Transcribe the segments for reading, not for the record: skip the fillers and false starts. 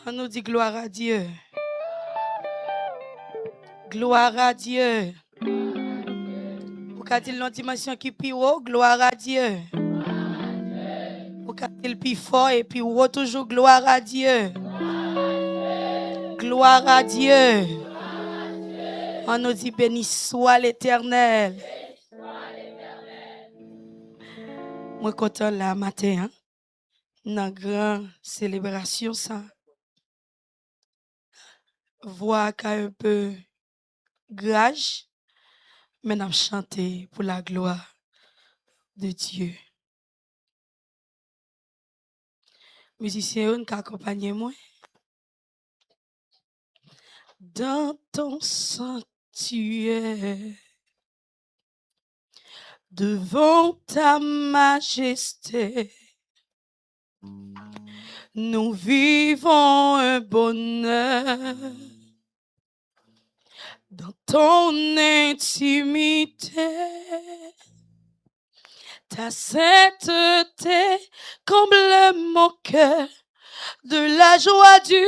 On nous dit gloire à Dieu. Gloire à Dieu. Pour qu'il y ait une dimension qui est plus haut, gloire à Dieu. Pour qu'il y ait plus fort et puis haut, toujours gloire à Dieu. Gloire à Dieu. On nous dit béni soit l'Éternel. Moi content là matin, hein? Dans grande célébration ça. Voix un peu grage, mais nous chanter pour la gloire de Dieu. Musiciens, accompagnez-moi. Dans ton sanctuaire, devant ta majesté, nous vivons un bonheur. Dans ton intimité, ta sainteté comble mon cœur de la joie du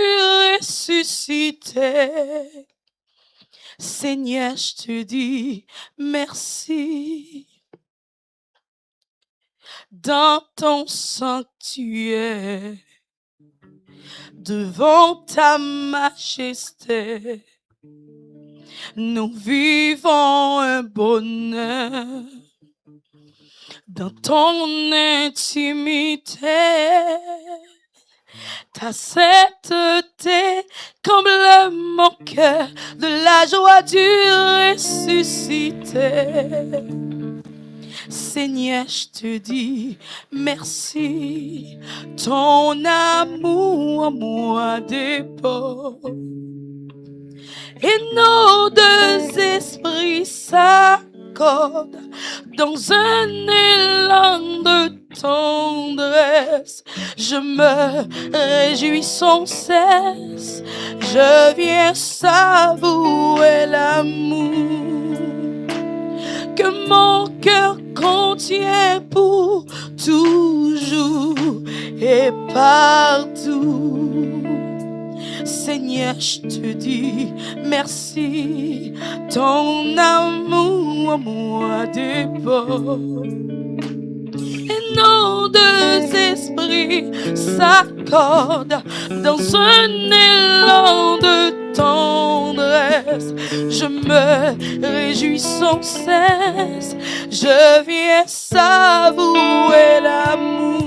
ressuscité. Seigneur, je te dis merci. Dans ton sanctuaire, devant ta majesté, nous vivons un bonheur. Dans ton intimité, ta sainteté comble mon cœur de la joie du ressuscité. Seigneur, je te dis merci. Ton amour en moi dépose. Et nos deux esprits s'accordent dans un élan de tendresse. Je me réjouis sans cesse. Je viens savourer l'amour que mon cœur contient pour toujours et partout. Seigneur, je te dis merci. Ton amour en moi dépose. Et nos deux esprits s'accordent dans un élan de tendresse. Je me réjouis sans cesse. Je viens savourer l'amour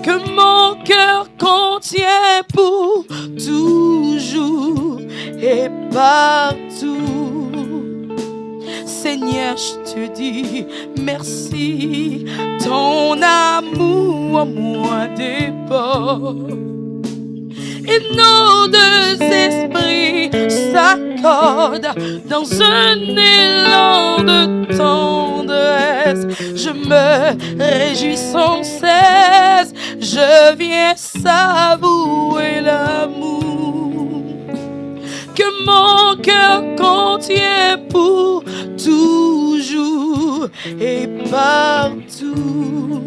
que mon cœur contient pour toujours et partout. Seigneur, je te dis merci. Ton amour en moi dépose. Et nos deux esprits s'accordent dans un élan de tendresse. Je me réjouis sans cesse. Je viens savourer l'amour que mon cœur contient pour toujours et partout.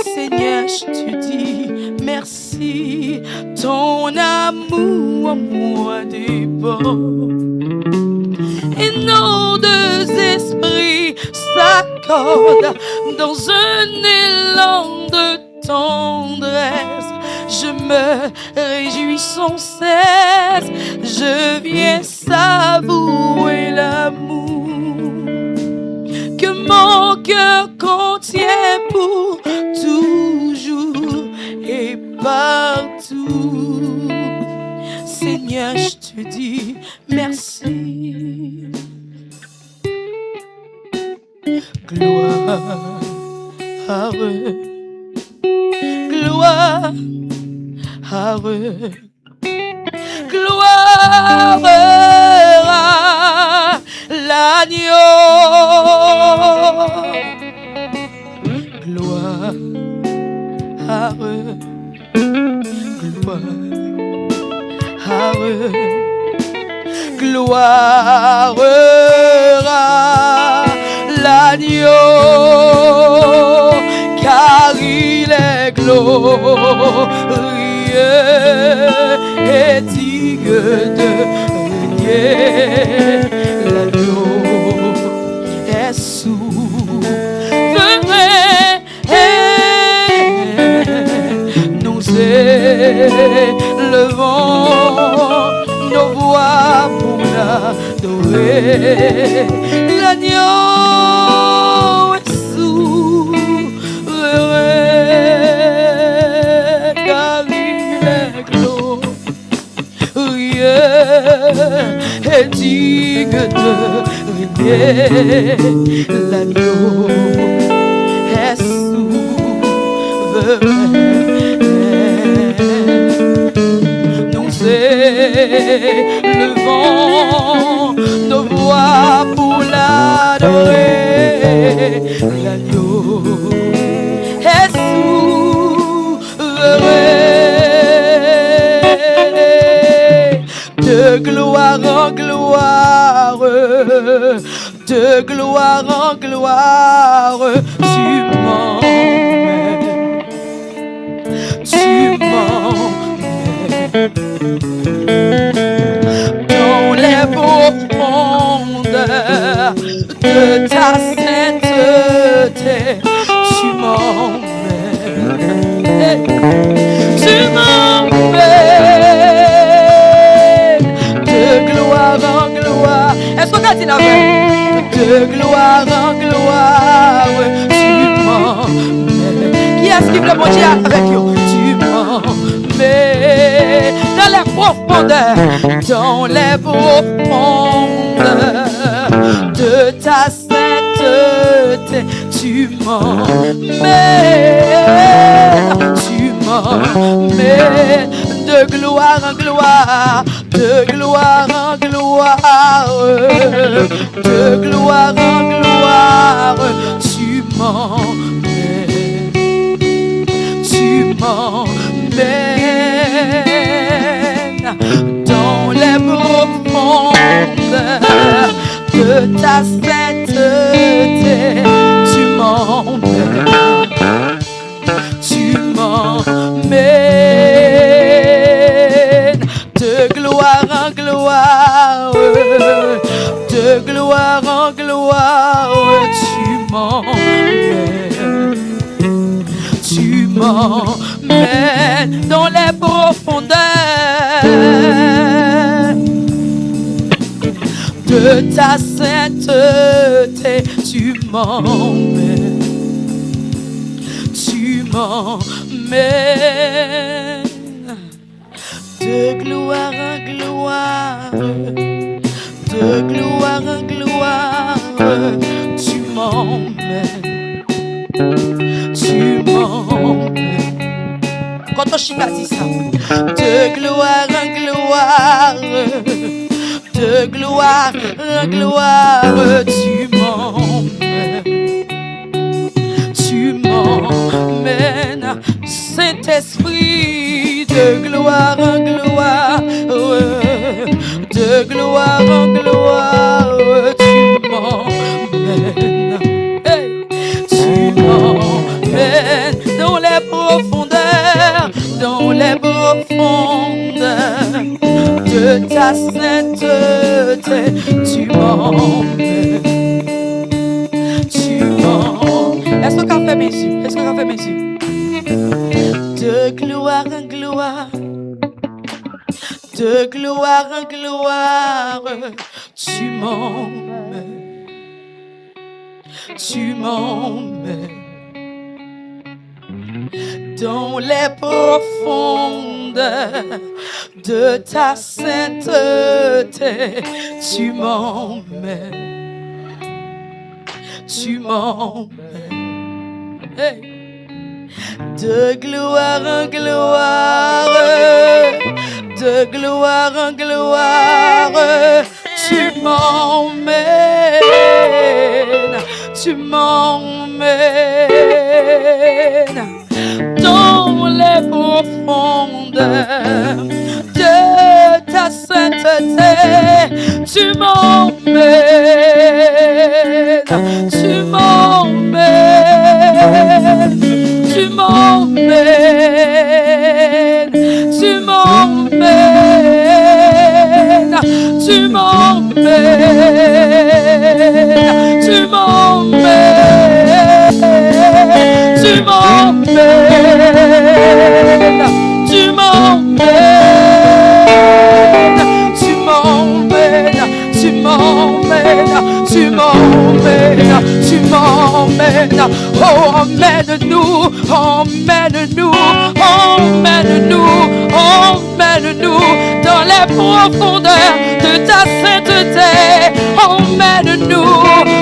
Seigneur, je te dis merci. Ton amour en moi dépose. Et nos deux esprits s'accordent dans un élan de tendresse. Je me réjouis sans cesse. Je viens savourer l'amour que mon cœur contient pour toujours et partout. Seigneur, je te dis merci. Gloire, gloire, gloire à l'agneau. Gloire, gloire à l'agneau, car il est glorieux. de régner. L'agneau est souverain. Nous élevons nos voix pour l'adorer. L'agneau est souverain, car il est glorieux et digne de régner. L'agneau est souverain. Nous élevons nos voix pour l'adorer. L'agneau est souverain. De gloire en gloire, de gloire en gloire, tu m'emmènes, tu m'emmènes dans les profondeurs de ta sainteté. Tu m'emmènes, tu m'emmènes de gloire en gloire. Est-ce qu'on a dit la veille? De gloire en gloire, tu m'emmènes. Qui est-ce qui veut manger avec vous? Tu m'emmènes dans les profondeurs, dans les profondeurs de ta sainteté. Tu m'emmènes, tu m'emmènes de gloire en gloire, de gloire en gloire, de gloire en gloire. Tu m'emmènes, tu m'emmènes dans les profondeurs de ta sainteté. Tu m'emmènes, tu m'emmènes de gloire en gloire, de gloire en gloire. Tu m'emmènes, tu m'emmènes dans les profondeurs de ta sainteté. Tu m'emmènes, tu m'emmènes de gloire en gloire, de gloire en gloire. Tu m'emmènes, tu m'emmènes. Quand on chika dit ça, de gloire en gloire, de gloire en gloire. Tu m'emmènes, tu m'emmènes, Saint-Esprit, de gloire en gloire, de gloire en gloire. Tu m'emmènes, hey, tu m'emmènes dans les profondeurs, dans les profondeurs de ta sainteté. Tu m'emmènes, tu m'emmènes. Est-ce qu'on fait mes yeux? Est-ce qu'on fait mes yeux? De gloire en gloire, de gloire en gloire. Tu m'emmènes, tu m'emmènes dans les profondeurs de ta sainteté. Tu m'emmènes, tu m'emmènes, hey. De gloire en gloire, de gloire en gloire. Tu m'emmènes, tu m'emmènes dans les profondeurs de ta sainteté. Tu m'emmènes, tu m'emmènes, tu m'emmènes, tu m'emmènes tu m'emmènes, tu m'emmènes. Oh, emmène-nous, emmène-nous, emmène-nous, emmène-nous dans les profondeurs de ta sainteté. Emmène-nous,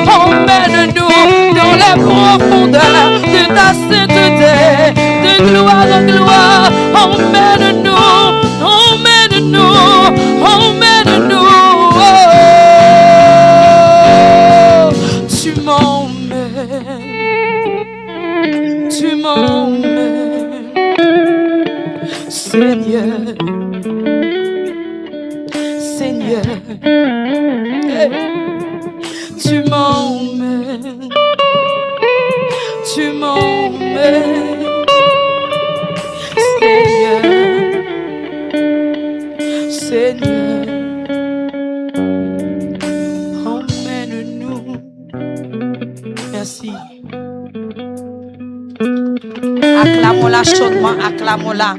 emmène-nous dans les profondeurs de ta sainteté. De gloire en gloire, emmène-nous, emmène-nous, emmène-nous. Oh, tu m'emmènes, tu m'emmènes, Seigneur, Seigneur, hey. Tu m'emmènes, tu m'emmènes, Seigneur, Seigneur, emmène-nous. Merci. Acclamons-la chaudement, acclamons-la.